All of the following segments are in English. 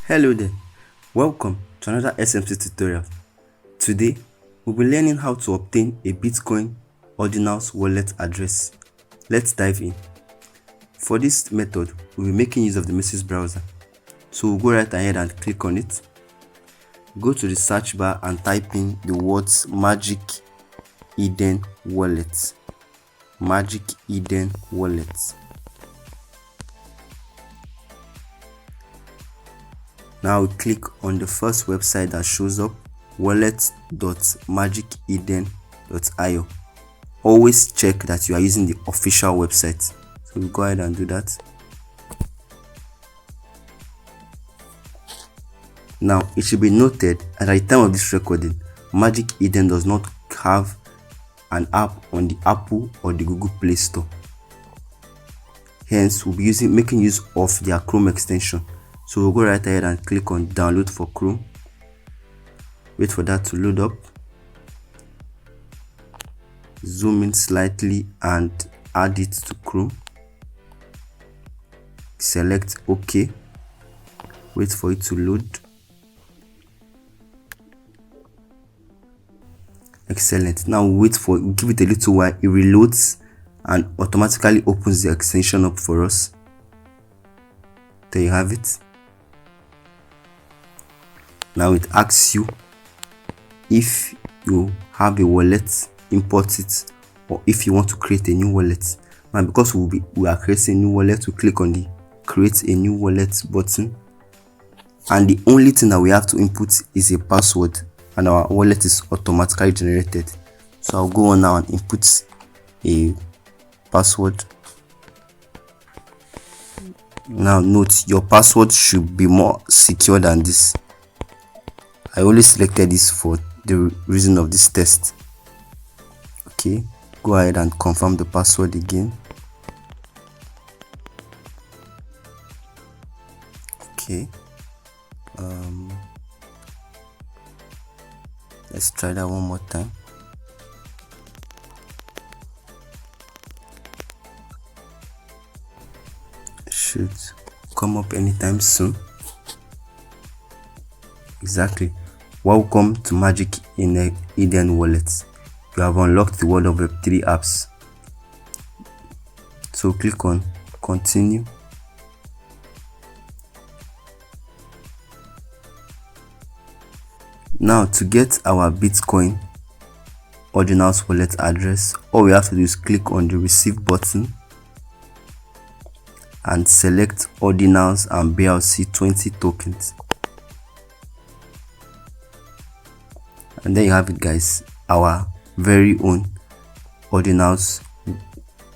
Hello there, welcome to another SMC tutorial. Today we'll be learning how to obtain a Bitcoin Ordinals wallet address. Let's dive in. For this method, we'll be making use of the message browser. So we'll go right ahead and click on it. Go to the search bar and type in the words Magic Eden Wallet. Magic Eden Wallet. Now click on the first website that shows up, wallet.magiceden.io. Always check that you are using the official website. So we'll go ahead and do that. Now it should be noted at the time of this recording, Magic Eden does not have an app on the Apple or the Google Play Store. Hence, we'll be making use of their Chrome extension. So we'll go right ahead and click on download for Chrome. Wait for that to load up. Zoom in slightly and add it to Chrome. Select OK. Wait for it to load. Excellent. Now give it a little while. It reloads and automatically opens the extension up for us. There you have it. Now it asks you if you have a wallet, import it, or if you want to create a new wallet. Now because we are creating a new wallet, we click on the create a new wallet button, and the only thing that we have to input is a password, and our wallet is automatically generated. So I'll go on now and input a password. Now note, your password should be more secure than this. I only selected this for the reason of this test. Okay, go ahead and confirm the password again. Okay, let's try that one more time. Should come up anytime soon. Exactly. Welcome to Magic Eden Wallet. You have unlocked the world of Web3 apps. So click on continue. Now to get our Bitcoin Ordinals wallet address, all we have to do is click on the receive button and select Ordinals and BRC20 tokens. And there you have it, guys, our very own Ordinals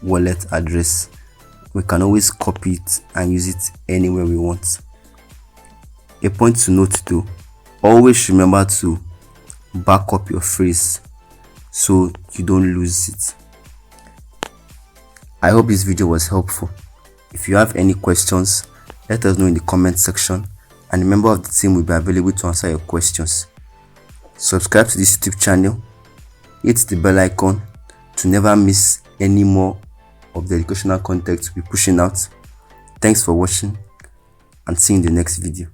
wallet address. We can always copy it and use it anywhere we want. A point to note though, always remember to back up your phrase so you don't lose it. I hope this video was helpful. If you have any questions, let us know in the comment section, and a member of the team will be available to answer your questions. Subscribe to this YouTube channel, hit the bell icon to never miss any more of the educational content we'll be pushing out. Thanks for watching, and see you in the next video.